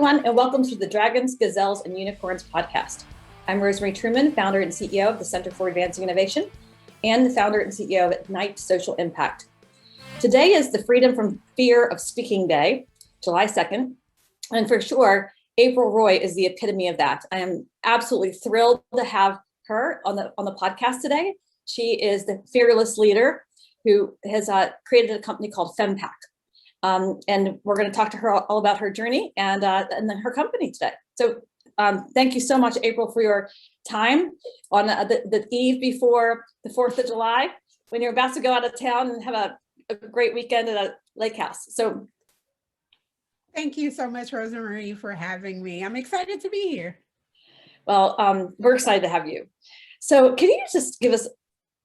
everyone, and welcome to the Dragons, Gazelles, and Unicorns podcast. I'm Rosemary Truman, founder and CEO of the Center for Advancing Innovation, and the founder and CEO of Ignite Social Impact. Today is the Freedom from Fear of Speaking Day, July 2nd, and for sure, April Roy is the epitome of that. I am absolutely thrilled to have her on the podcast today. She is the fearless leader who has created a company called femPAQ. And we're going to talk to her all about her journey and then her company today. So thank you so much, April, for your time on the eve before the 4th of July, when you're about to go out of town and have a great weekend at a lake house. So thank you so much, Rosemary, for having me. I'm excited to be here. Well, we're excited to have you. So can you just give us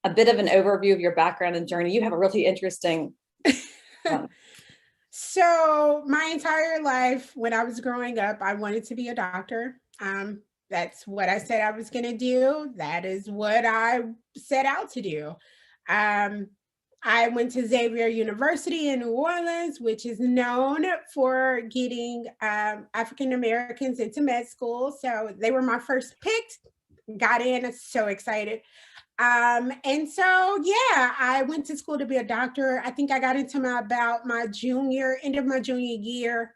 a bit of an overview of your background and journey? You have a really interesting So my entire life, when I was growing up, I wanted to be a doctor. That's what I said I was going to do. That is what I set out to do. I went to Xavier University in New Orleans, which is known for getting African Americans into med school. So they were my first pick. Got in, so excited. And so, yeah, I went to school to be a doctor. I think I got into end of my junior year,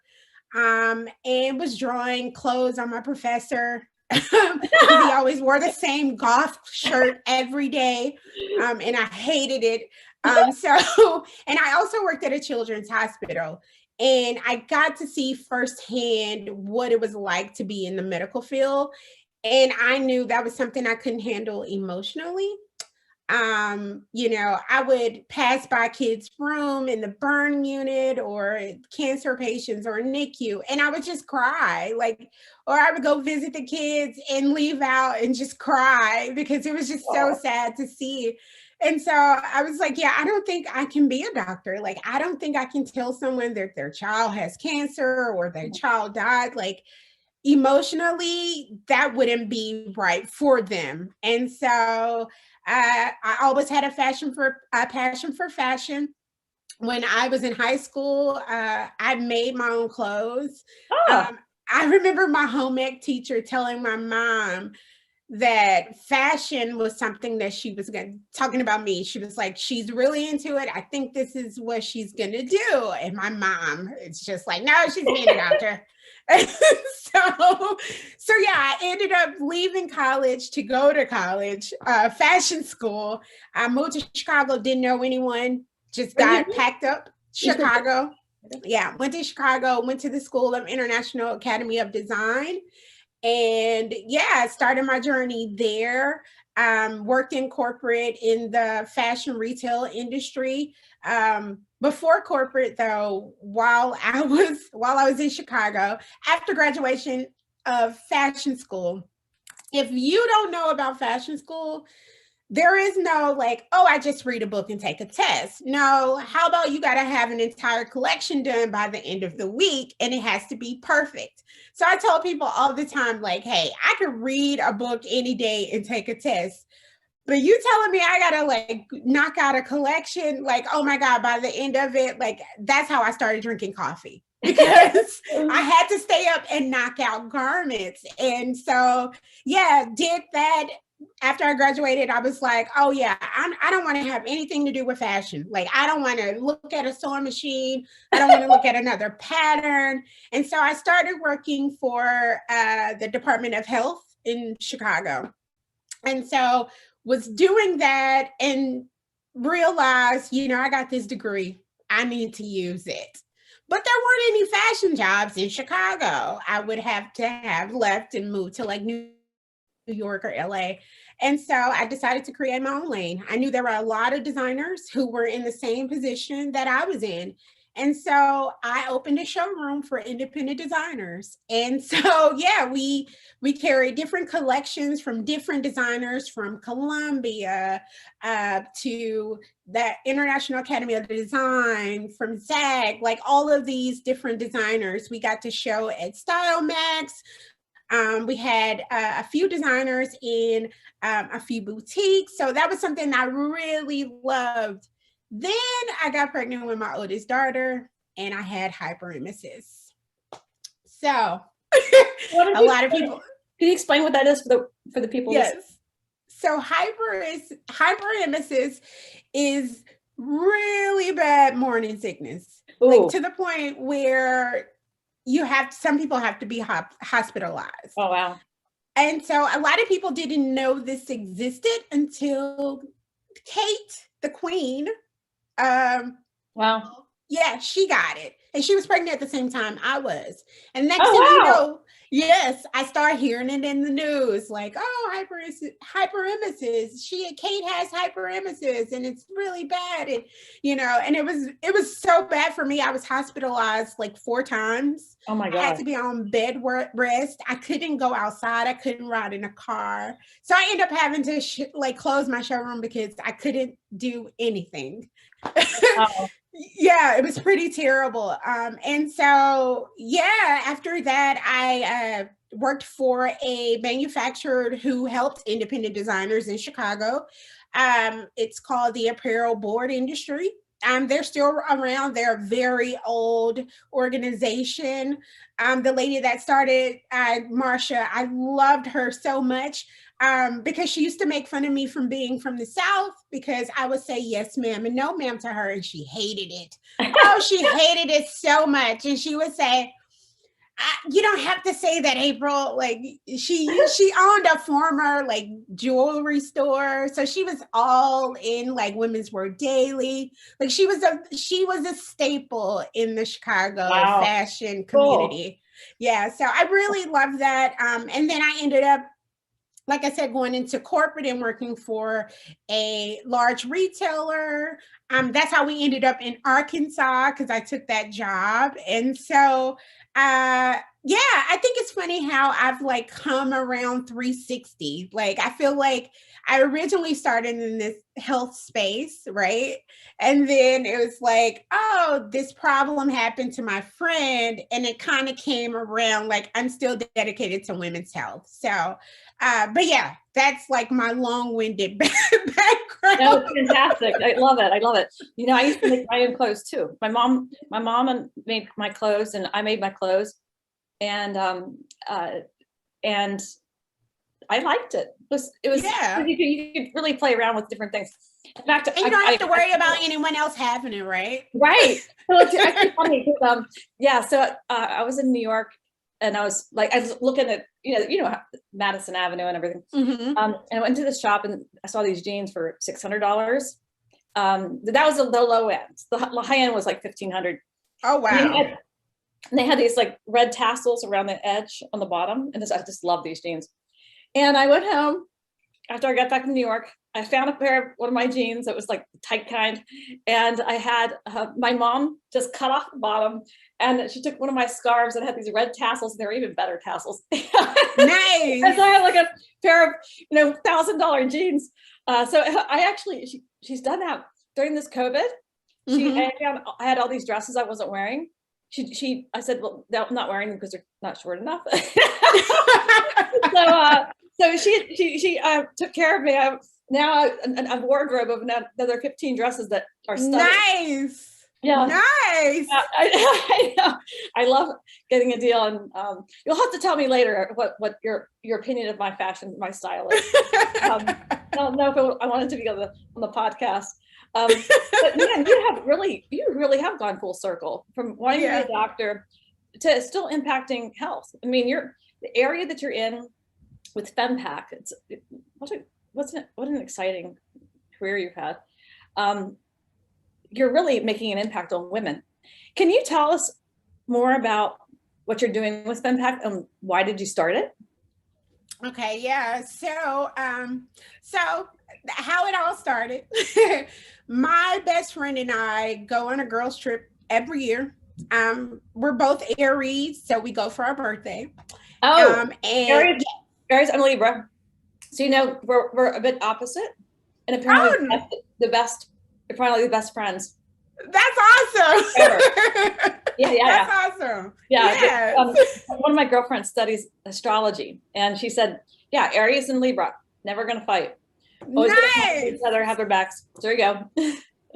and was drawing clothes on my professor. He always wore the same goth shirt every day, and I hated it. And I also worked at a children's hospital, and I got to see firsthand what it was like to be in the medical field. And I knew that was something I couldn't handle emotionally. I would pass by kids' room in the burn unit or cancer patients or NICU, and I would just cry, or I would go visit the kids and leave out and just cry because it was just so sad to see. And so I was like, yeah, I don't think I can be a doctor. I don't think I can tell someone that their child has cancer or their child died. Emotionally, that wouldn't be right for them. And so I always had a passion for fashion. When I was in high school, I made my own clothes. I remember my home ec teacher telling my mom that fashion was something that she was talking about me. She was like, she's really into it. I think this is what she's going to do. And my mom, it's just like, no, she's being a doctor. So yeah, I ended up leaving college to go to college, fashion school. I moved to Chicago, didn't know anyone, just got packed up. Chicago. Yeah, went to Chicago, went to the School of International Academy of Design. And yeah, I started my journey there. Worked in corporate in the fashion retail industry. Before corporate, though, while I was in Chicago, after graduation of fashion school, if you don't know about fashion school, there is no I just read a book and take a test. No, how about you got to have an entire collection done by the end of the week, and it has to be perfect. So I tell people all the time, hey, I could read a book any day and take a test, but you telling me I gotta knock out a collection, oh my God, by the end of it, that's how I started drinking coffee, because I had to stay up and knock out garments. And so, yeah, did that. After I graduated, I was like, oh yeah, I don't want to have anything to do with fashion. I don't want to look at a sewing machine. I don't want to look at another pattern. And so I started working for the Department of Health in Chicago. And so was doing that and realized, I got this degree. I need to use it. But there weren't any fashion jobs in Chicago. I would have to have left and moved to New York or LA. And so I decided to create my own lane. I knew there were a lot of designers who were in the same position that I was in. And so I opened a showroom for independent designers. And so, yeah, we carry different collections from different designers, from Columbia to the International Academy of Design, from ZAG, all of these different designers. We got to show at Style Max. We had a few designers in a few boutiques. So that was something I really loved. Then I got pregnant with my oldest daughter, and I had hyperemesis. So A lot of people. Can you explain what that is for the people? Yes. So hyperemesis is really bad morning sickness, Ooh. like to the point where some people have to be hospitalized. Oh, wow. And so a lot of people didn't know this existed until Kate, the queen. Wow. Yeah, she got it. And she was pregnant at the same time I was. And next thing wow. you know, yes, I start hearing it in the news, like, oh, hyperemesis. Kate has hyperemesis and it's really bad. And, and it was so bad for me. I was hospitalized like 4 times. Oh my God. I had to be on bed rest. I couldn't go outside. I couldn't ride in a car. So I ended up having to close my showroom because I couldn't do anything. Oh. Yeah, it was pretty terrible. And so, after that, I worked for a manufacturer who helped independent designers in Chicago. It's called the Apparel Board Industry. They're still around. They're a very old organization. The lady that started, Marsha, I loved her so much. Because she used to make fun of me from being from the South because I would say yes, ma'am, and no, ma'am to her, and she hated it. Oh, she hated it so much. And she would say, you don't have to say that, April. Like she owned a former jewelry store. So she was all in Women's Wear Daily. Like she was a staple in the Chicago fashion community. Cool. Yeah. So I really loved that. And then I ended up, like I said, going into corporate and working for a large retailer. That's how we ended up in Arkansas because I took that job. And so, I think it's funny how I've come around 360. I feel like I originally started in this health space, right? And then it was oh, this problem happened to my friend. And it kind of came around I'm still dedicated to women's health. So, but yeah, that's my long-winded background. No, fantastic. I love it. I used to make my own clothes too. My mom made my clothes and I made my clothes. And I liked it. It was you could really play around with different things. In fact, and you don't have to worry about anyone else having it, right? Right. So it's actually funny because so I was in New York and I was looking at Madison Avenue and everything. Mm-hmm. And I went to this shop and I saw these jeans for $600. That was the low end. The high end was $1,500. Oh wow. And they had these red tassels around the edge on the bottom. And I just love these jeans. And I went home after I got back to New York. I found one of my jeans that was the tight kind. And I had my mom just cut off the bottom and she took one of my scarves that had these red tassels. And they were even better tassels. Nice. And so I had a pair of, $1,000 jeans. So I actually, she's done that during this COVID. Mm-hmm. I had all these dresses I wasn't wearing. I said, well, I'm not wearing them because they're not short enough. So she took care of me. I now a wardrobe of another 15 dresses that are stunning. Nice. Yeah. Nice. I know. I love getting a deal, and you'll have to tell me later what your opinion of my fashion, my style is. I don't know if I wanted to be on the podcast. But man, you really have gone full circle from wanting to be a doctor to still impacting health. I mean, the area that you're in with femPAQ. What an exciting career you've had. You're really making an impact on women. Can you tell us more about what you're doing with femPAQ and why did you start it? Okay, yeah. So how it all started. My best friend and I go on a girls' trip every year. We're both Aries, so we go for our birthday. Oh, and Aries, I'm Libra. So we're a bit opposite, and apparently we're probably the best friends. That's awesome. Yeah. That's awesome. Yeah. One of my girlfriends studies astrology, and she said, "Yeah, Aries and Libra, never gonna fight. Always nice. Each other, have their backs." So there you go.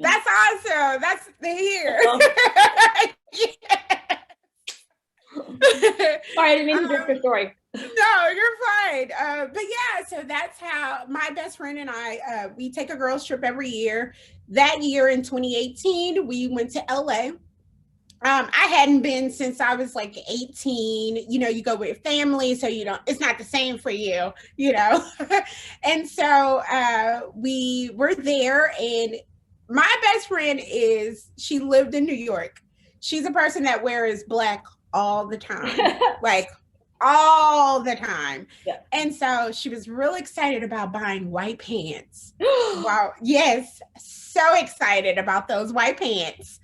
That's awesome. That's the here. Sorry, I didn't mean to interrupt your story. No, you're fine. But yeah, so that's how my best friend and I, we take a girls trip every year. That year in 2018, we went to LA. I hadn't been since I was like 18. You know, you go with family, so you don't, it's not the same for you, you know. And so we were there, and my best friend she lived in New York. She's a person that wears black all the time, like all the time. Yeah. And so she was real excited about buying white pants. Wow. Yes. So excited about those white pants.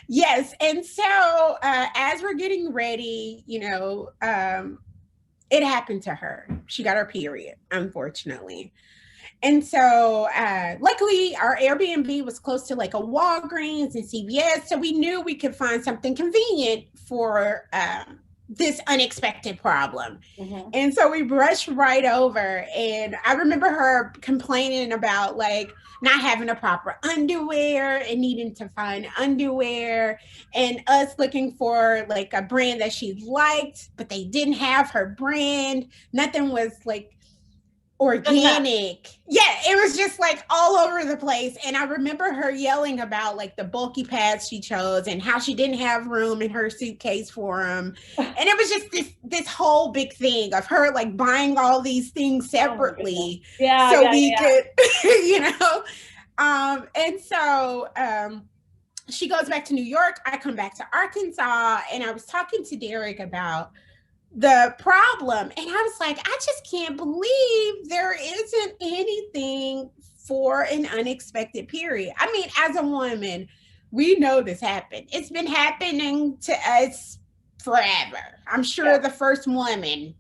Yes. And so as we're getting ready, you know, it happened to her. She got her period, unfortunately. And so luckily our Airbnb was close to like a Walgreens and CVS. So we knew we could find something convenient for this unexpected problem. Mm-hmm. And so we brushed right over. And I remember her complaining about like not having a proper underwear and needing to find underwear, and us looking for like a brand that she liked, but they didn't have her brand. Nothing was like organic. Yeah, it was just like all over the place. And I remember her yelling about like the bulky pads she chose and how she didn't have room in her suitcase for them. And it was just this whole big thing of her like buying all these things separately. We could, you know. And so she goes back to New York. I come back to Arkansas, and I was talking to Derek about the problem. And I was like, I just can't believe there isn't anything for an unexpected period. I mean, as a woman, we know this happened. It's been happening to us forever. I'm sure the first woman,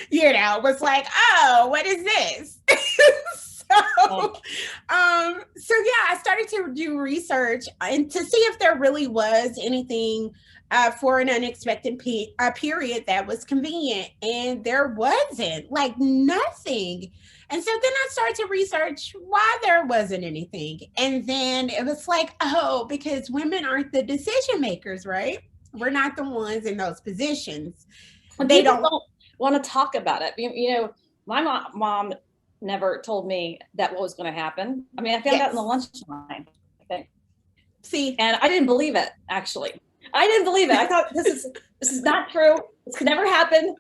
you know, was like, oh, what is this? So yeah, I started to do research and to see if there really was anything for an unexpected period that was convenient, and there wasn't, like nothing. And so then I started to research why there wasn't anything, and then it was like, oh, because women aren't the decision makers, right? We're not the ones in those positions. They don't want to talk about it. You know, my mom never told me that what was going to happen. I mean, I found out in the lunchtime, I think. See, and I didn't believe it. Actually, I didn't believe it. I thought this is not true. This could never happen.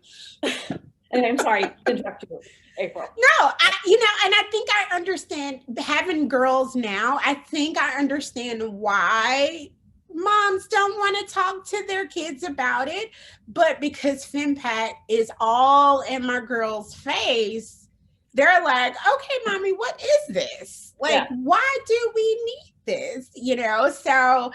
Anyway, I'm sorry to interrupt you, April. No, you know, and I think I understand having girls now. I think I understand why moms don't want to talk to their kids about it, but because femPAQ is all in my girls' face, they're like, okay, mommy, what is this? Like, why do we need this? You know, so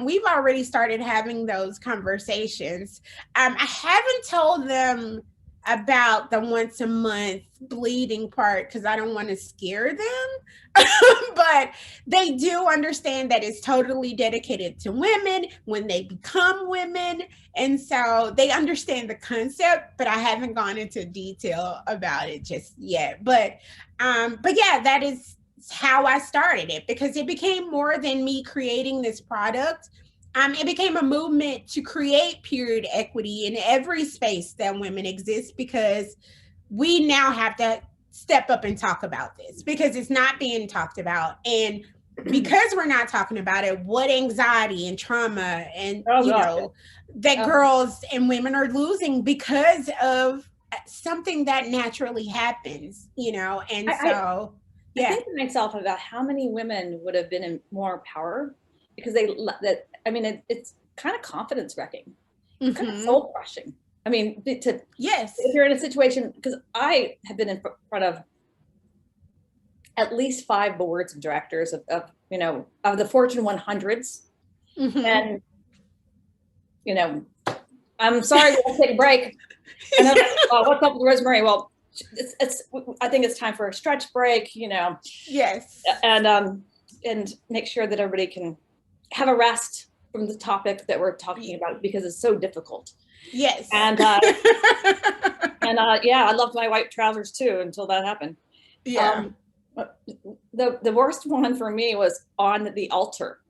we've already started having those conversations. I haven't told them about the once a month bleeding part because I don't want to scare them. But they do understand that it's totally dedicated to women when they become women. And so they understand the concept, but I haven't gone into detail about it just yet. But yeah, that is how I started it, because it became more than me creating this product. It became a movement to create period equity in every space that women exist, because we now have to step up and talk about this because it's not being talked about. And because we're not talking about it, what anxiety and trauma and, girls and women are losing because of something that naturally happens, you know? And I think to myself about how many women would have been in more power because it's kind of confidence wrecking, kind of soul crushing. I mean, if you're in a situation, because I have been in front of at least 5 boards of directors of the Fortune 100s, and I'm sorry, we'll take a break. And then, what's up with Rosemary? Well, I think it's time for a stretch break. Yes, and make sure that everybody can have a rest from the topic that we're talking about because it's so difficult. Yes. And I loved my white trousers too until that happened. Yeah. The worst one for me was on the altar.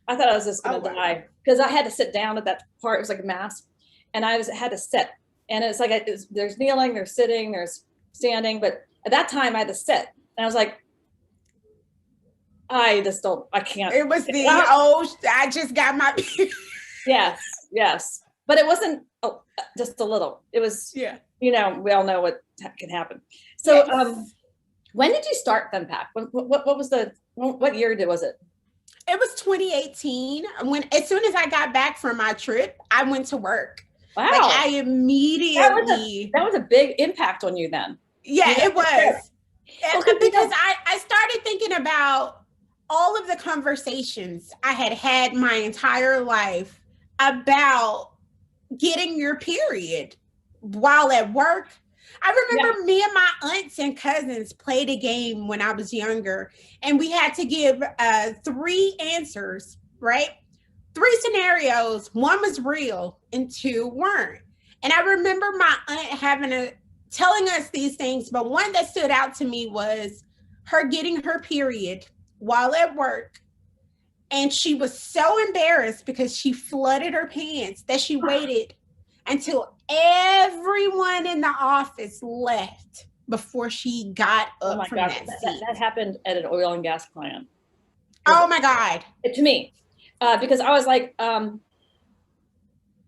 I thought I was just going to die because I had to sit down at that part. It was like a mass, and had to sit. And it's like there's kneeling, there's sitting, there's standing. But at that time, I had to sit, and I was like, I can't. It was I just got my. Yes. But it wasn't just a little. It was, we all know what can happen. So when did you start femPAQ? What was what year was it? It was 2018. As soon as I got back from my trip, I went to work. Wow. Like I immediately. That was a big impact on you then. Yeah, it was. Because I started thinking about all of the conversations I had my entire life about getting your period while at work. I remember me and my aunts and cousins played a game when I was younger, and we had to give 3 answers, right? 3 scenarios. 1 was real and 2 weren't. And I remember my aunt telling us these things, but one that stood out to me was her getting her period while at work. And she was so embarrassed because she flooded her pants that she waited until everyone in the office left before she got up from that seat. That happened at an oil and gas plant. Oh my God. To me, because I was like, I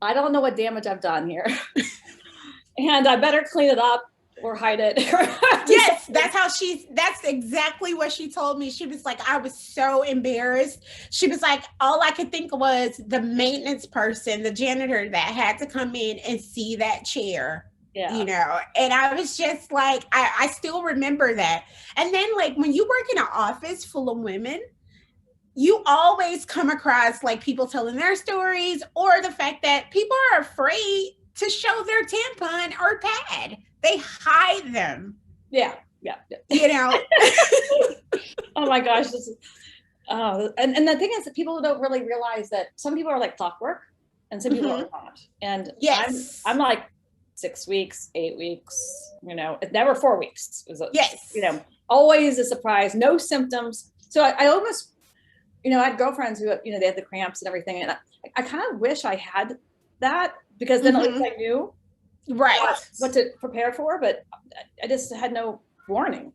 don't know what damage I've done here. And I better clean it up or hide it. Yes, that's exactly what she told me. She was like, I was so embarrassed. She was like, all I could think was the maintenance person, the janitor that had to come in and see that chair. Yeah. And I was just like, I still remember that. And then like when you work in an office full of women, you always come across like people telling their stories, or the fact that people are afraid to show their tampon or pad. They hide them. Yeah. Oh my gosh. And the thing is that people don't really realize that some people are like clockwork and some people are not. And yes, I'm like 6 weeks, 8 weeks, never 4 weeks. Yes. Always a surprise, no symptoms. So I almost, I had girlfriends who, they had the cramps and everything. And I kind of wish I had that, because then at least I knew what to prepare for, but I just had no warning.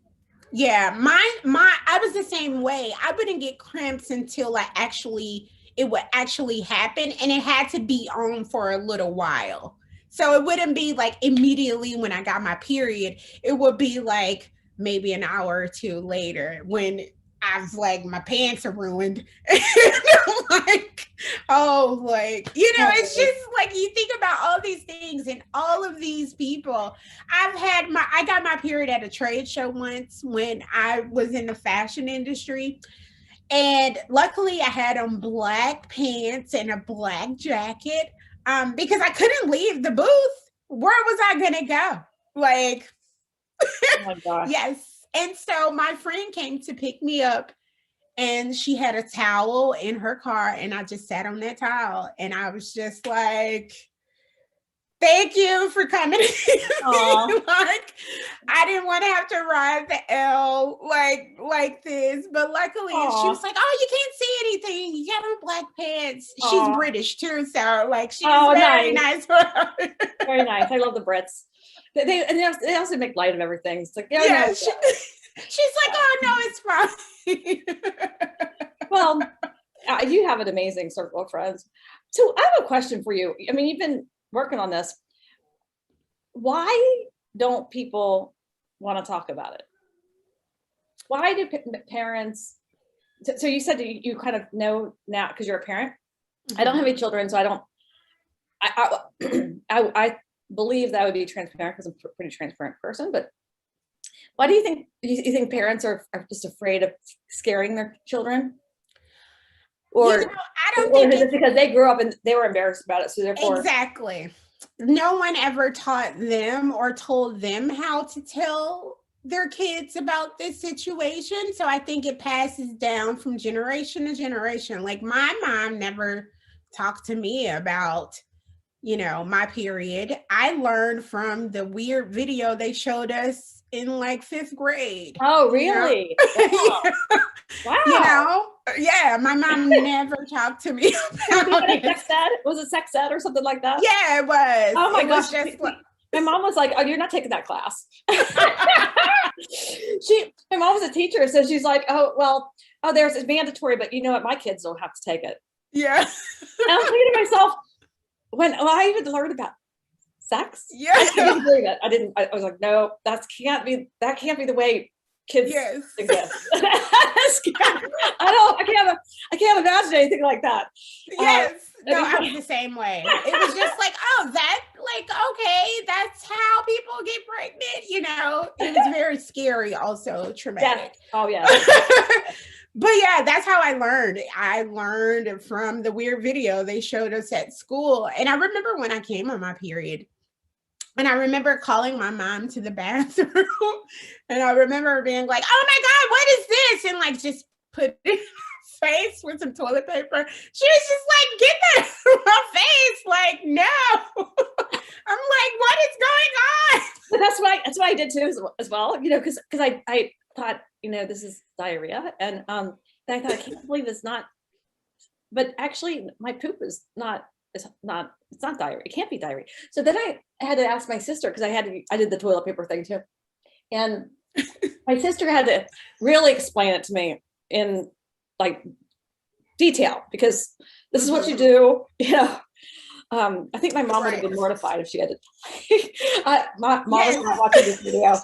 Yeah, I was the same way. I wouldn't get cramps until it would actually happen, and it had to be on for a little while. So it wouldn't be like immediately when I got my period. It would be like maybe an hour or 2 later when I was like, my pants are ruined. It's just like you think about all these things and all of these people. I got my period at a trade show once when I was in the fashion industry. And luckily I had on black pants and a black jacket because I couldn't leave the booth. Where was I going to go? Like, oh my gosh. Yes. And so my friend came to pick me up, and she had a towel in her car, and I just sat on that towel, and I was just like, thank you for coming. Like, I didn't want to have to ride the L like this, but luckily she was like, oh, you can't see anything. You got on black pants. She's British too, so like she's very nice. Very nice. I love the Brits. They also make light of everything. It's like, she's like, oh no, it's fine. Well, you have an amazing circle of friends. So I have a question for you. I mean, you've been working on this. Why don't people want to talk about it? Why do parents? So you said that you kind of know now because you're a parent. I don't have any children, so I don't. I believe that would be transparent because I'm a pretty transparent person. But why do you think parents are just afraid of scaring their children? Or I don't think it's because they grew up and they were embarrassed about it, so therefore exactly. No one ever taught them or told them how to tell their kids about this situation. So I think it passes down from generation to generation. Like my mom never talked to me about, my period. I learned from the weird video they showed us in like 5th grade. Oh, really? Wow. Yeah. Wow. You know, yeah, my mom never talked to me about it. Sex ed? Was it sex ed or something like that? Yeah, it was. Oh my it gosh. was just like, my mom was like, oh, you're not taking that class. My mom was a teacher, so she's like, oh, well, there's it's mandatory, but you know what? My kids don't have to take it. yeah. And I was thinking to myself, when I even learned about sex, Yeah. I didn't believe it. I was like, no, that can't be the way kids exist. I can't imagine anything like that. Yes. No, I was the same way. It was just like, oh, that, like, okay, that's how people get pregnant, you know. It was very scary, also traumatic. Yes. Oh, yeah. But yeah, that's how I learned. I learned from the weird video they showed us at school. And I remember when I came on my period, and I remember calling my mom to the bathroom, and I remember being like, oh my God, what is this? And like just put it in my face with some toilet paper. She was just like, get that out of my face. Like, no. I'm like, what is going on? But that's what I did too as well, you know, because I thought, you know, this is diarrhea. And I thought, I can't believe it's not, but actually my poop is not, it's not diarrhea. It can't be diarrhea. So then I had to ask my sister, because I did the toilet paper thing too. And my sister had to really explain it to me in like detail, because this is what you do, you know. I think my mom would have been mortified if she had to. Mom is not watching this video.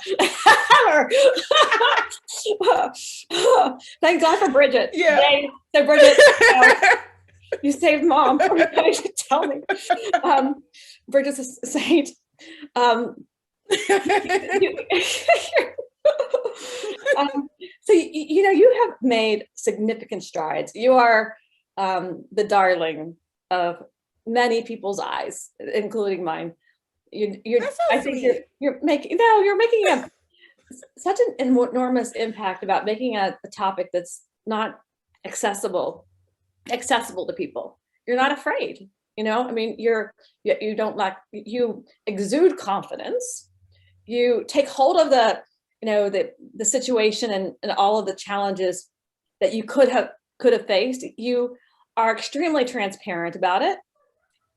Thank God for Bridget. Yeah. So Bridget, you saved Mom from having to tell me. Bridget's a saint. So you know, you have made significant strides. You are the darling of many people's eyes, including mine. I think you're making such an enormous impact about making a topic that's not accessible to people. You're not afraid, you know. I mean, you exude confidence. You take hold of the, you know, the situation and all of the challenges that you could have faced. You are extremely transparent about it.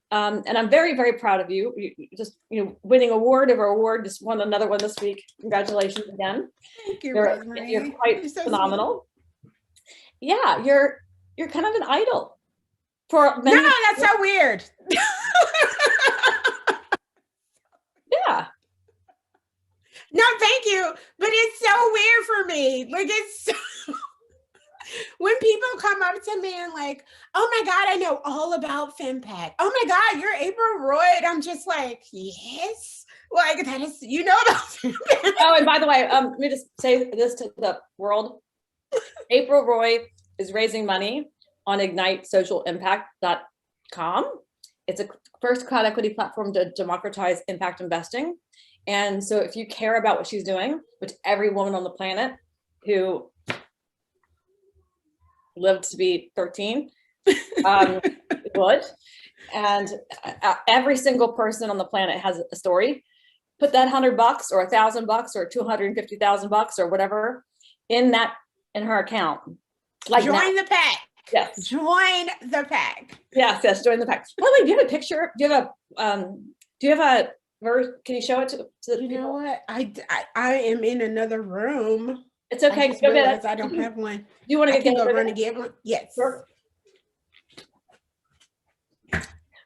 And I'm very, very proud of you. You just, you know, winning award over award, just won another one this week. Congratulations again. Thank you, you're quite so phenomenal. Sweet. Yeah, you're kind of an idol for many. No, that's so weird. Yeah. No, thank you. But it's so weird for me. Like, it's so when people come up to me and like, oh my God, I know all about femPAQ. Oh my God, you're April Roy. I'm just like, yes. Like, that is, you know about femPAQ. Oh, and by the way, let me just say this to the world. April Roy is raising money on ignitesocialimpact.com. It's a first crowd equity platform to democratize impact investing. And so if you care about what she's doing, which every woman on the planet who lived to be 13 would, and every single person on the planet has a story, put that $100 or $1,000 or $250,000 or whatever in her account. Like, join the PAC. Yes. Join the PAC. Yes, join the PAC. Well, do you have a picture? Do you have a verse? Can you show it to the You people? know what? I am in another room. It's okay. Go get it. I don't have one. Do you want to go run and get one? Yes. Sure.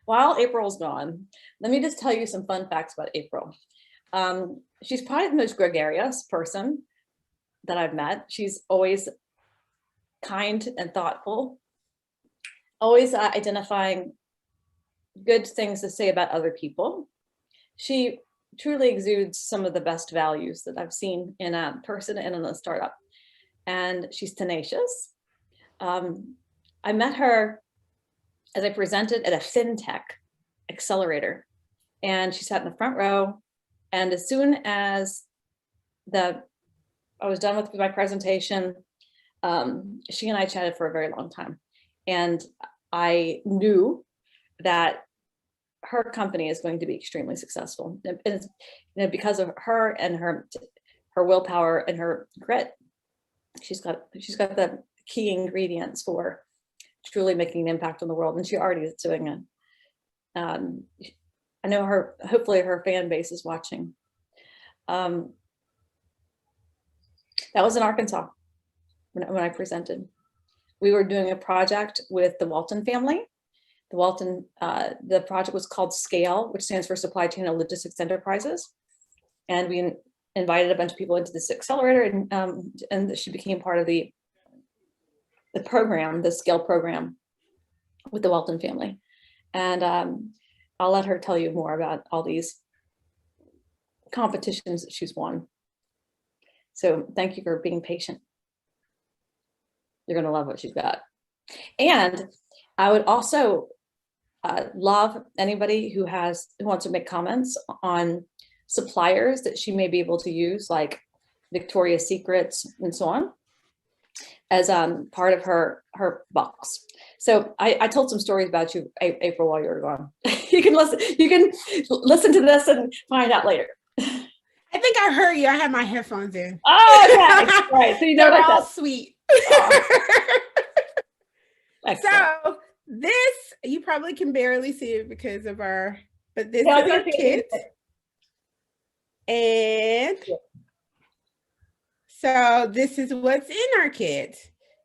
While April's gone, let me just tell you some fun facts about April. She's probably the most gregarious person that I've met. She's always kind and thoughtful, always identifying good things to say about other people. She truly exudes some of the best values that I've seen in a person and in a startup. And she's tenacious. I met her as I presented at a fintech accelerator, and she sat in the front row. And as soon as I was done with my presentation, she and I chatted for a very long time. And I knew that her company is going to be extremely successful. And it's, you know, because of her and her her willpower and her grit. She's got the key ingredients for truly making an impact on the world, and she already is doing it. I know her. Hopefully, her fan base is watching. That was in Arkansas when I presented. We were doing a project with the Walton family. The project was called SCALE, which stands for Supply Chain and Logistics Enterprises. And we invited a bunch of people into this accelerator, and she became part of the program, the SCALE program with the Walton family. And I'll let her tell you more about all these competitions that she's won. So thank you for being patient. You're going to love what she's got. And I would also love anybody who wants to make comments on suppliers that she may be able to use, like Victoria's Secrets and so on, as part of her box. So I told some stories about you, April, while you were gone. You can listen to this and find out later. I think I heard you. I had my headphones in. Oh, okay. Right. So you know they're all that. Sweet. So this, you probably can barely see it because of but this is our kit. And so this is what's in our kit.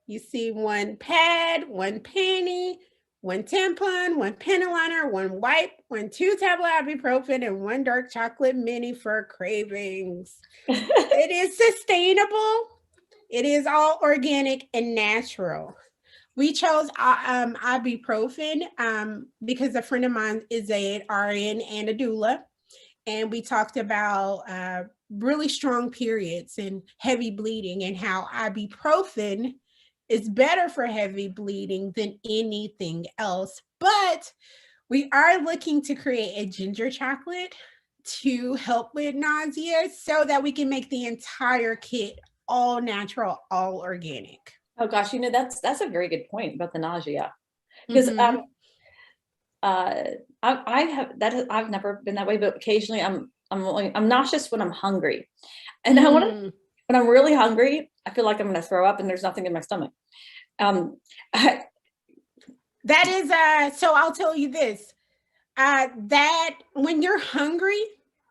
You see one pad, one panty, one tampon, one panty liner, one wipe, 2 tablet ibuprofen, and 1 dark chocolate mini for cravings. It is sustainable. It is all organic and natural. We chose ibuprofen because a friend of mine is an RN and a doula. And we talked about really strong periods and heavy bleeding, and how ibuprofen is better for heavy bleeding than anything else. But we are looking to create a ginger chocolate to help with nausea, so that we can make the entire kit all natural, all organic. Oh gosh, that's a very good point about the nausea, because I've never been that way, but occasionally I'm nauseous when I'm hungry, and when I'm really hungry, I feel like I'm going to throw up, and there's nothing in my stomach. That is so I'll tell you this, that when you're hungry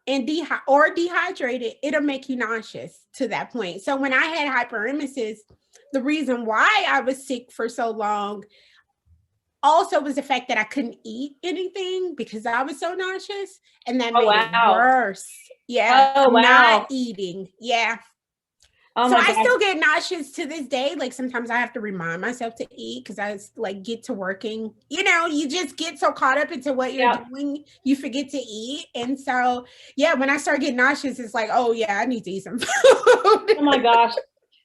and dehydrated, it'll make you nauseous to that point. So when I had hyperemesis, the reason why I was sick for so long also was the fact that I couldn't eat anything because I was so nauseous, and that made it worse. Yeah. Oh, wow. Not eating. Yeah. Oh, so I still get nauseous to this day. Like sometimes I have to remind myself to eat because I get to working. You just get so caught up into what you're doing, you forget to eat. And so, when I start getting nauseous, it's like, oh yeah, I need to eat some food. Oh my gosh.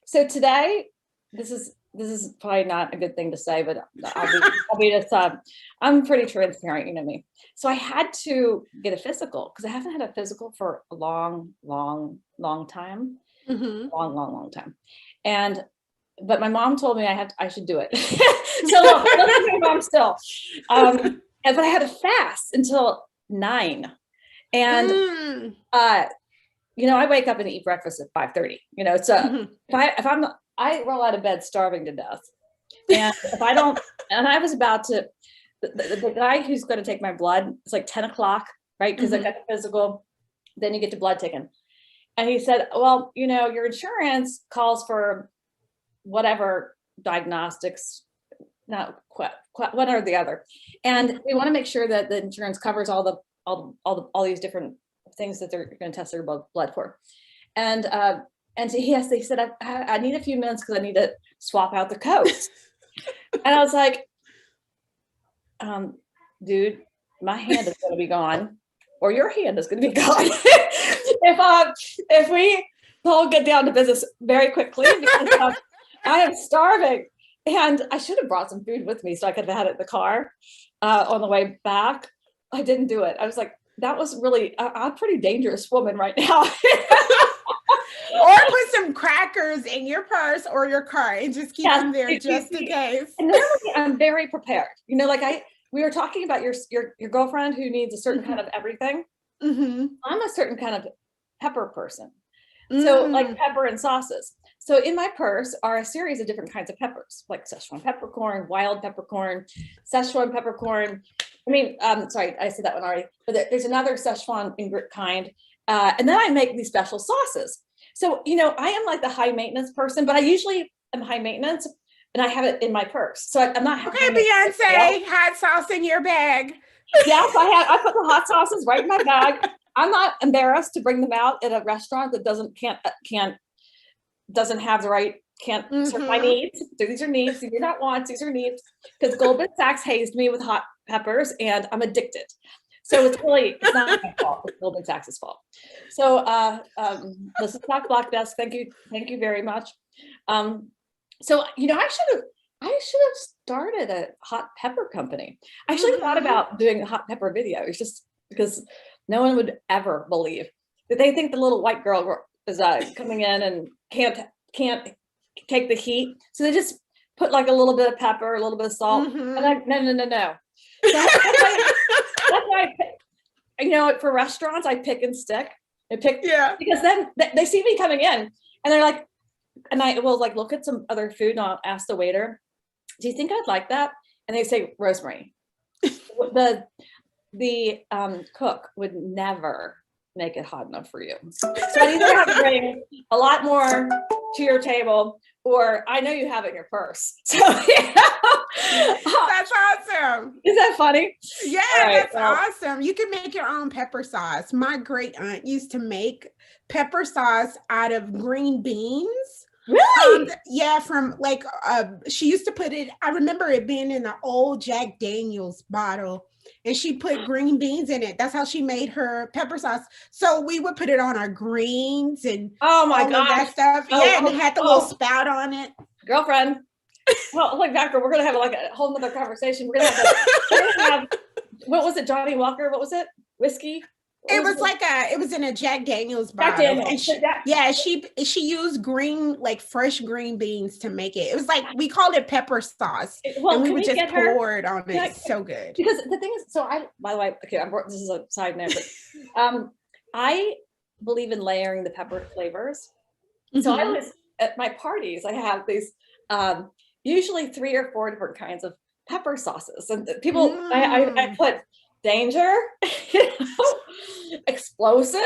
So today, this is probably not a good thing to say, but I'll be just, I'm pretty transparent, you know me. So I had to get a physical because I haven't had a physical for a long time. Long time. But my mom told me I should do it. So look, my mom still. But I had to fast until 9. And I wake up and eat breakfast at 5:30. So I roll out of bed starving to death. And if I don't, and I was about to, the guy who's going to take my blood, it's like 10 o'clock, right? Because I got the physical, then you get the blood taken. And he said, well, your insurance calls for whatever diagnostics, not one or the other. And we want to make sure that the insurance covers all these different things that they're going to test their blood for. And they said, I need a few minutes because I need to swap out the coats. And I was like, dude, my hand is going to be gone, or your hand is going to be gone. If we all get down to business very quickly, because I am starving. And I should have brought some food with me so I could have had it in the car on the way back. I didn't do it. I was like, that was really, I'm a pretty dangerous woman right now. Or put some crackers in your purse or your car and just keep them there just in case. And normally I'm very prepared. We were talking about your girlfriend who needs a certain kind of everything. I'm a certain kind of pepper person. So like pepper and sauces. So in my purse are a series of different kinds of peppers, like Szechuan peppercorn, wild peppercorn, Szechuan peppercorn. I mean, sorry, I said that one already, but there's another Szechuan kind. And then I make these special sauces. So, you know, I am like the high maintenance person, but I usually am high maintenance and I have it in my purse. So I'm not. Okay, Beyonce, hot sauce in your bag. Yes, I put the hot sauces right in my bag. I'm not embarrassed to bring them out at a restaurant that doesn't have the right, serve my needs. So these are needs. These are not wants. These are needs. Because Goldman Sachs hazed me with hot peppers, and I'm addicted. So it's not my fault. It's Goldman Sachs' fault. So this is Talk Block Desk. Thank you very much. So you know, I should have started a hot pepper company. I actually thought about doing a hot pepper video. It's just because no one would ever believe that they think the little white girl is coming in and can't take the heat. So they just put like a little bit of pepper, a little bit of salt. And no. So that's why you know, for restaurants, I pick and stick. Because then they see me coming in and they're like, and I will like look at some other food and I'll ask the waiter, do you think I'd like that? And they say, Rosemary. The cook would never make it hot enough for you. So I either have to bring a lot more to your table, or I know you have it in your purse. So you know, that's awesome. Is that funny? Yeah, right, that's awesome. You can make your own pepper sauce. My great aunt used to make pepper sauce out of green beans. Really? Yeah, from like she used to put it, I remember it being in an old Jack Daniels bottle, and she put green beans in it. That's how she made her pepper sauce. So we would put it on our greens and all of that stuff. And it had the little spout on it. Girlfriend, well, like doctor, we're gonna have like a whole nother conversation. We're gonna have what was it, Johnny Walker? What was it? Whiskey? It was in a Jack Daniels bottle. And she used fresh green beans to make it. It was like, we called it pepper sauce. And we would just pour it on it. It's so good. Because the thing is, by the way, okay, this is a side note, but I believe in layering the pepper flavors. So I always, at my parties, I have these usually 3 or 4 different kinds of pepper sauces. And people, I put danger, you know, explosive,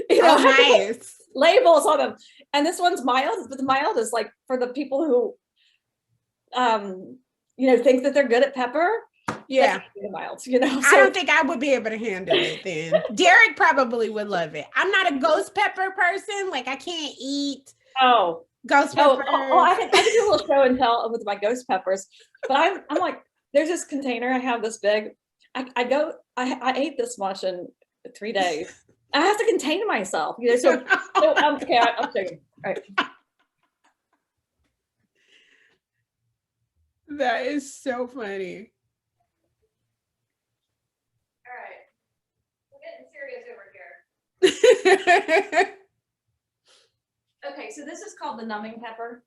you know, nice labels on them. And this one's mild, but the mild is like for the people who, you know, think that they're good at pepper. Yeah, mild, you know. So, I don't think I would be able to handle it then. Derek probably would love it. I'm not a ghost pepper person. Like I can't eat. Ghost peppers. I can do a little show and tell with my ghost peppers, but I'm like, there's this container I have this big. I ate this much in 3 days. I have to contain myself, you know. So okay, I'll show you. All right. That is so funny. All right, we're getting serious over here. Okay, so this is called the numbing pepper.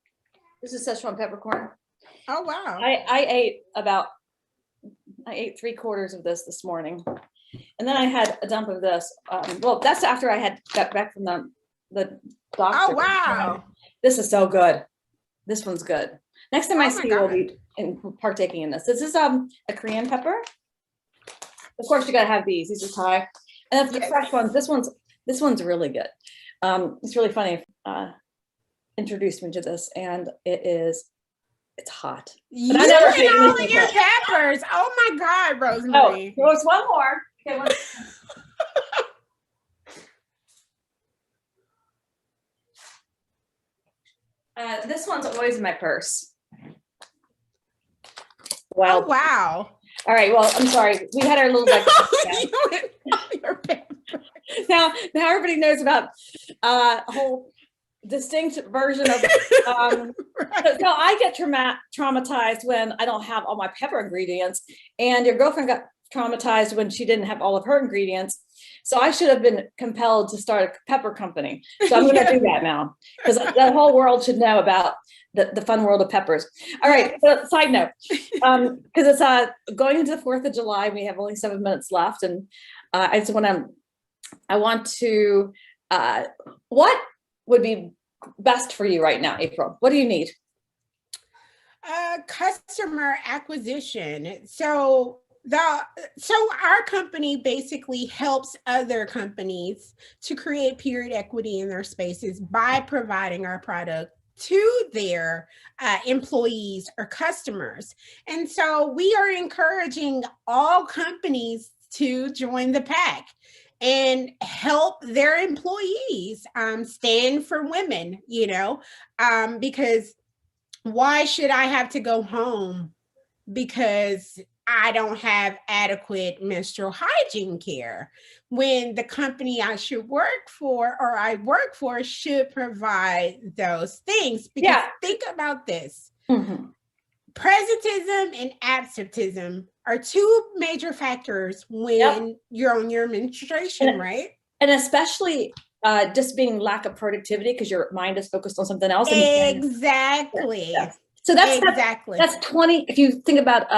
This is Szechuan peppercorn. Oh wow! I ate 3/4 of this morning, and then I had a dump of this. Well, that's after I had got back from the doctor. Oh wow! This is so good. This one's good. Next time I see you, we'll be partaking in this. This is a Korean pepper. Of course, you gotta have these. These are Thai, and that's the fresh ones. This one's really good. It's really funny. Introduced me to this, and it's hot. You and all of your peppers. Oh my God, Rosemary. Oh, there's one more. Okay, this one's always in my purse. Wow. Oh, wow. All right. Well, I'm sorry. We had our little now everybody knows about a whole distinct version of right. So I get traumatized when I don't have all my pepper ingredients, and your girlfriend got traumatized when she didn't have all of her ingredients. So I should have been compelled to start a pepper company. So I'm going to do that now, because the whole world should know about the fun world of peppers. All right. So side note, because it's going into the 4th of July, we have only 7 minutes left, and I want to what would be best for you right now, April? What do you need? Customer acquisition. So our company basically helps other companies to create period equity in their spaces by providing our product to their employees or customers. And so we are encouraging all companies to join the PAC and help their employees stand for women, because why should I have to go home because I don't have adequate menstrual hygiene care when the company I should work for or I work for should provide those things? Because think about this. Mm-hmm. Presentism and absentism are two major factors when you're on your menstruation, right? And especially just being lack of productivity because your mind is focused on something else. Exactly. So that's 20. If you think about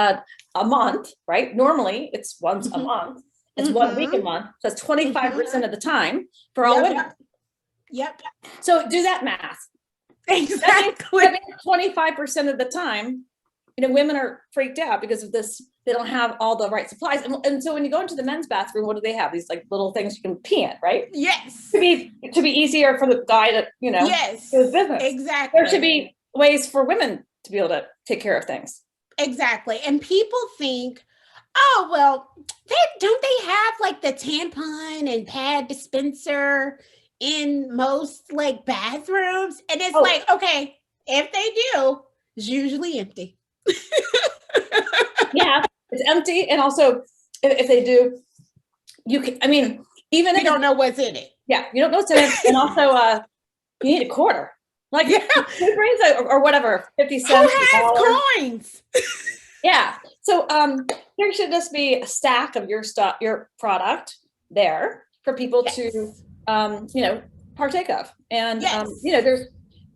a month, right? Normally it's once a month. It's 1 week a month. So that's 25% of the time for all women. Yep. So do that math. Exactly. That means 25% of the time, women are freaked out because of this. They don't have all the right supplies. And so when you go into the men's bathroom, what do they have? These like little things you can pee in, right? Yes. To be easier for the guy to, yes, do his business. Exactly. There should be ways for women to be able to take care of things. Exactly. And people think, oh, well, don't they have like the tampon and pad dispenser in most like bathrooms? And it's like, okay, if they do, it's usually empty. Yeah, it's empty. And also if they do, you can, even if you don't know what's in it. Yeah, you don't know what's in it. And also you need a quarter. Like or whatever, 50 cents. Who has coins? Yeah. So there should just be a stack of your product there for people to partake of. And there's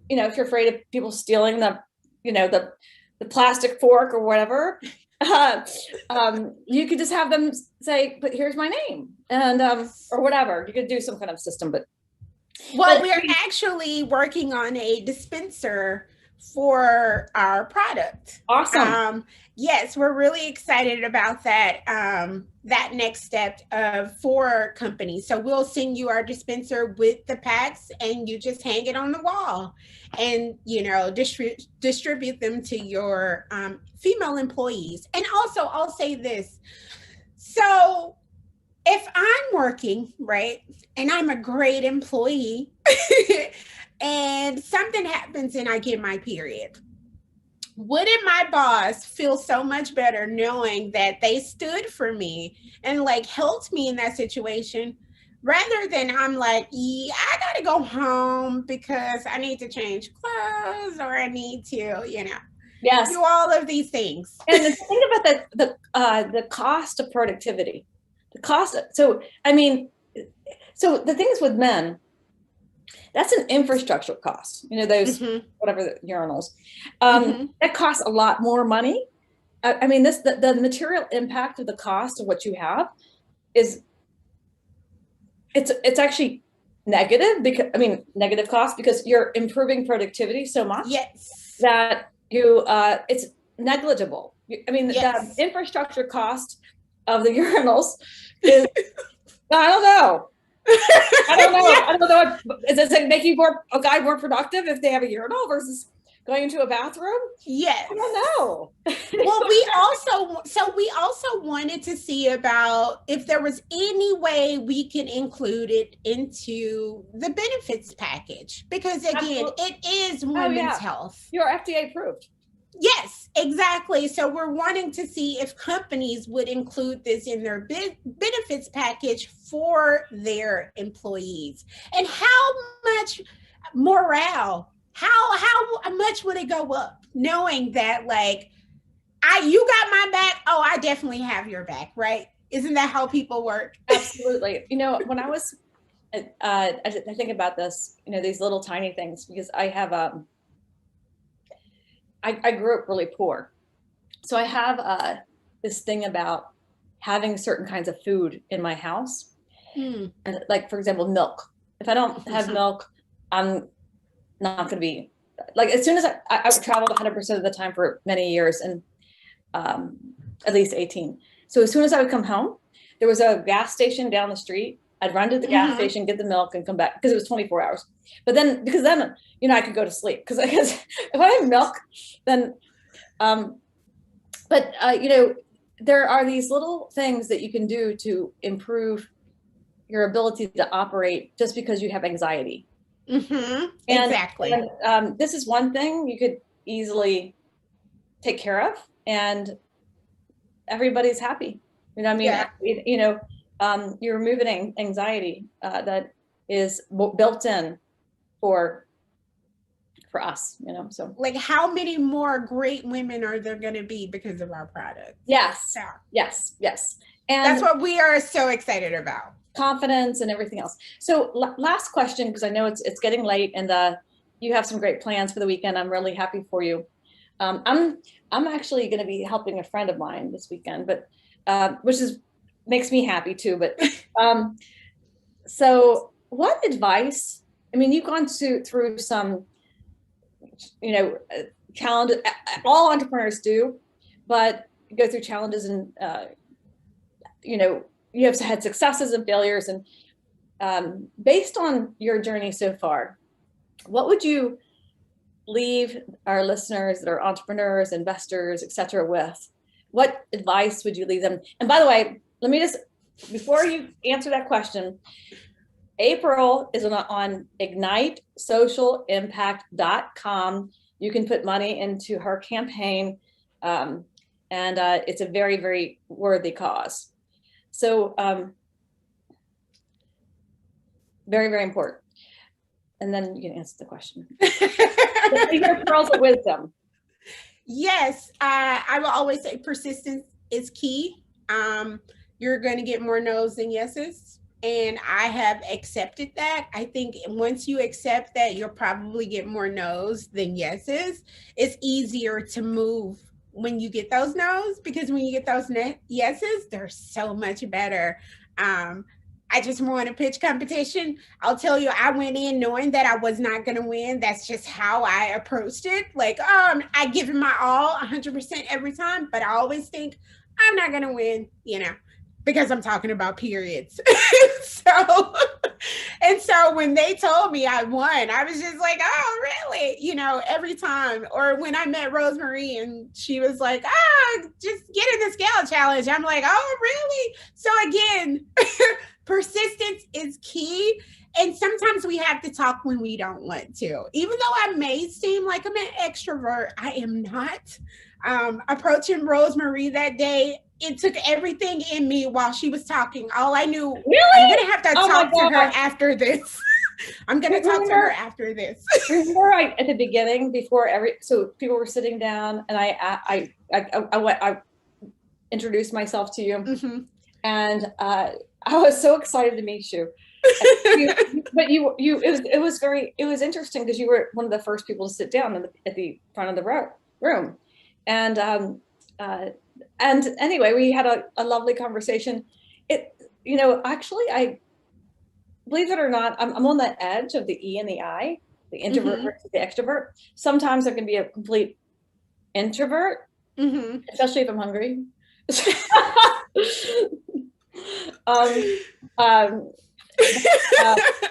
if you're afraid of people stealing the plastic fork or whatever, you could just have them say, but here's my name, and or whatever. You could do some kind of system, but we're actually working on a dispenser for our product. Awesome. Yes, we're really excited about that. That next step for companies. So we'll send you our dispenser with the packs, and you just hang it on the wall, and distribute them to your female employees. And also, I'll say this: so if I'm working, right, and I'm a great employee, and something happens and I get my period, wouldn't my boss feel so much better knowing that they stood for me and like helped me in that situation, rather than I'm like, I gotta go home because I need to change clothes or I need to, do all of these things. And the thing about the cost of productivity, so the things with men, that's an infrastructure cost. Those whatever the urinals, that costs a lot more money. The material impact of the cost of what you have is it's actually negative because negative cost because you're improving productivity so much that you it's negligible. The infrastructure cost of the urinals is I don't know. I don't know. Does it make a guy more productive if they have a urinal versus going into a bathroom? Yes. I don't know. Well, we also wanted to see about if there was any way we can include it into the benefits package, because again, it is women's health. You're FDA approved. Yes, exactly. So we're wanting to see if companies would include this in their benefits package for their employees, and how much morale, how much would it go up knowing that you got my back? Oh, I definitely have your back, right? Isn't that how people work? Absolutely. When I was, I think about this, these little tiny things, because I have I grew up really poor. So I have this thing about having certain kinds of food in my house. And like, for example, milk. If I don't have milk, I'm not going to be like, as soon as I traveled 100% of the time for many years, and at least 18. So as soon as I would come home, there was a gas station down the street. I'd run to the gas station, get the milk, and come back, because it was 24 hours. But then, because then, you know, I could go to sleep, because if I have milk, then, you know, there are these little things that you can do to improve your ability to operate just because you have anxiety. Exactly. And this is one thing you could easily take care of, and everybody's happy. You know what I mean? Yeah. You know, you're removing anxiety that is built in for us, you know. So like, how many more great women are there going to be because of our product? Yes. Yeah. Yes. And that's what we are so excited about. Confidence and everything else. So last question, because I know it's getting late, and you have some great plans for the weekend. I'm really happy for you. I'm actually going to be helping a friend of mine this weekend, but which makes me happy too. But so what advice? I mean, you've gone through some, you know, challenges. All entrepreneurs do, but go through challenges, and you know, you have had successes and failures. And based on your journey so far, what would you leave our listeners that are entrepreneurs, investors, etc. with? What advice would you leave them? And by the way, let me just, before you answer that question, April is on ignitesocialimpact.com. You can put money into her campaign, and it's a very, very worthy cause. So very, very important. And then you can answer the question. Your pearls of wisdom. Yes, I will always say persistence is key. You're going to get more no's than yeses. And I have accepted that. I think once you accept that, you'll probably get more no's than yeses. It's easier to move when you get those no's, because when you get those yeses, they're so much better. I just won a pitch competition. I'll tell you, I went in knowing that I was not going to win. That's just how I approached it. Like, I give it my all 100% every time, but I always think I'm not going to win, you know, because I'm talking about periods. So when they told me I won, I was just like, oh, really? You know, every time. Or when I met Rosemary and she was like, just get in the scale challenge. I'm like, oh, really? So again, persistence is key. And sometimes we have to talk when we don't want to. Even though I may seem like I'm an extrovert, I am not. Approaching Rosemary that day, it took everything in me while she was talking. All I knew, really? I'm going to have to talk to her after this. I'm going to talk to her after this. Remember, at the beginning, so people were sitting down, and I introduced myself to you, and I was so excited to meet you. But it was interesting, because you were one of the first people to sit down at the front of the room, and anyway, we had a lovely conversation. You know, actually, I believe it or not, I'm on the edge of the E and the I, the introvert versus the extrovert. Sometimes I can be a complete introvert, especially if I'm hungry. I'm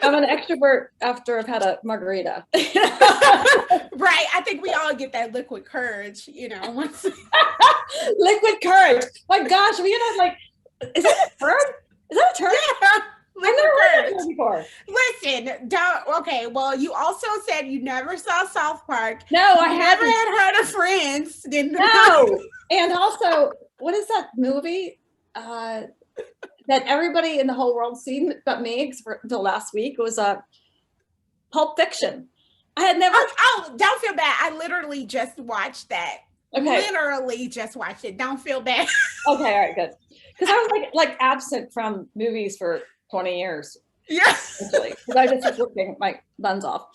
an extrovert after I've had a margarita. Right. I think we all get that liquid courage, you know. Liquid courage. My gosh, we had like, is that a term? Is that a term? Yeah. I've never heard that before. Listen, okay. Well, you also said you never saw South Park. No, I never had heard of Friends. No. And also, what is that movie that everybody in the whole world seen but me until last week? It was Pulp Fiction. I had never. Oh, don't feel bad. I literally just watched that. Okay. Literally just watched it. Don't feel bad. Okay, all right, good. Because I was like absent from movies for 20 years. Yeah. Because I just was working my buns off.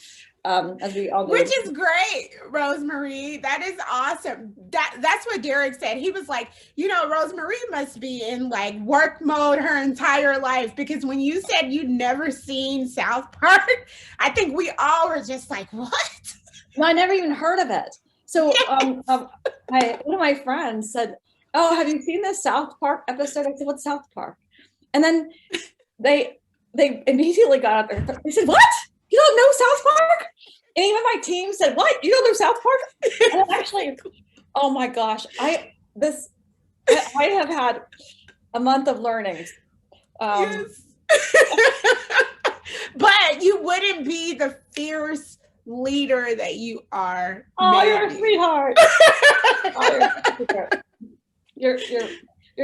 as we all know. Which is great, Rosemary. That is awesome. That's what Derek said. He was like, Rosemary must be in like work mode her entire life, because when you said you'd never seen South Park, I think we all were just like, what? No, I never even heard of it. So one of my friends said, "Oh, have you seen this South Park episode?" I said, "What's South Park?" And then they immediately got out there. They said, "What? You don't know South Park?" And even my team said, "What? You don't know South Park?" And actually, oh my gosh, I have had a month of learning. Yes. But you wouldn't be the fierce leader that you are. Oh, you're a sweetheart. You're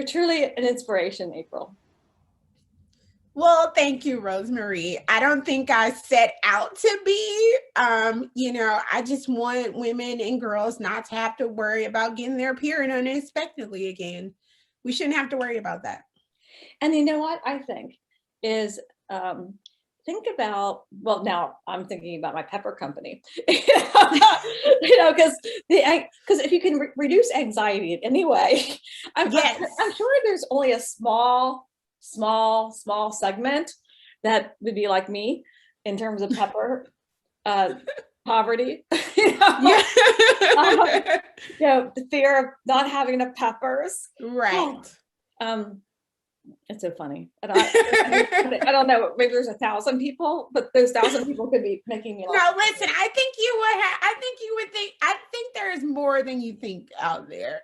truly an inspiration, April. Well, thank you, Rosemary. I don't think I set out to be. I just want women and girls not to have to worry about getting their period unexpectedly again. We shouldn't have to worry about that. And you know what I think is, think about, well, now I'm thinking about my pepper company, because if you can reduce anxiety in any way, I'm sure there's only a small segment that would be like me in terms of pepper poverty. The fear of not having enough peppers. Right. It's so funny. I don't know. Maybe there's 1,000 people, but those 1,000 people could be making me laugh. No, listen. I think you would think. I think there's more than you think out there.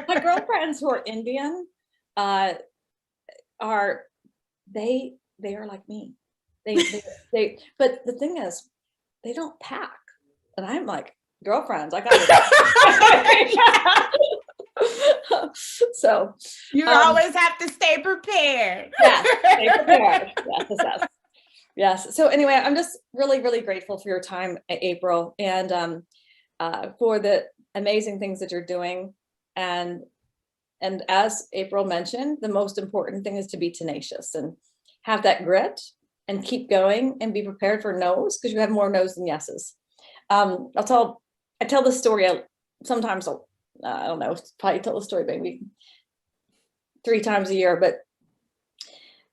My girlfriends who are Indian, they are like me. They. But the thing is, they don't pack, and I'm like, girlfriends, I got it. So you always have to stay prepared. Yeah, stay prepared. Yes. So anyway, I'm just really, really grateful for your time, April, and for the amazing things that you're doing. And as April mentioned, the most important thing is to be tenacious and have that grit and keep going and be prepared for no's, because you have more no's than yeses. I tell the story sometimes. I don't know, probably tell the story maybe 3 times a year. But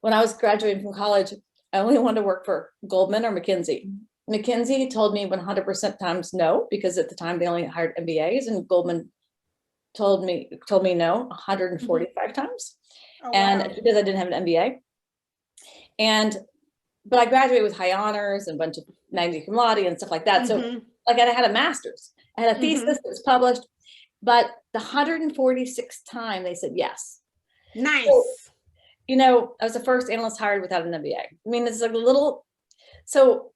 when I was graduating from college, I only wanted to work for Goldman or McKinsey. McKinsey told me 100% times no, because at the time they only hired MBAs, and Goldman told me no 145 times. Oh, and wow. Because I didn't have an MBA. But I graduated with high honors and a bunch of magna cum laude and stuff like that. So like I had a master's, I had a thesis that was published. But the 146th time they said yes. Nice. So, I was the first analyst hired without an MBA. I mean, it's like a little, so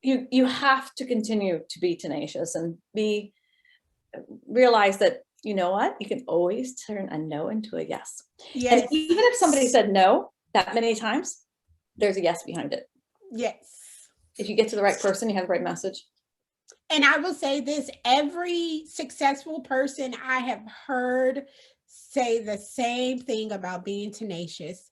you have to continue to be tenacious and realize that, you know what, you can always turn a no into a yes. Yes. And even if somebody said no that many times, there's a yes behind it. Yes. If you get to the right person, you have the right message. And I will say this, every successful person I have heard say the same thing about being tenacious.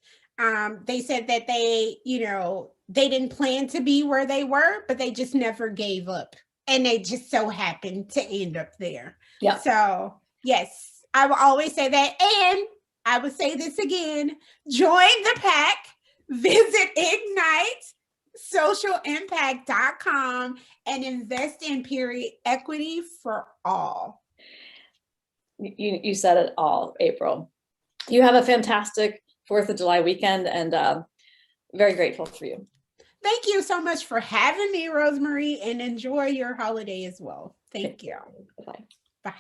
They said that they didn't plan to be where they were, but they just never gave up. And they just so happened to end up there. Yeah. So yes, I will always say that. And I would say this again, join the pack, visit Ignite socialimpact.com and invest in period equity for all. You said it all, April. You have a fantastic 4th of July weekend, and very grateful for you. Thank you so much for having me, Rosemary, and enjoy your holiday as well. Thank you. Bye. Bye.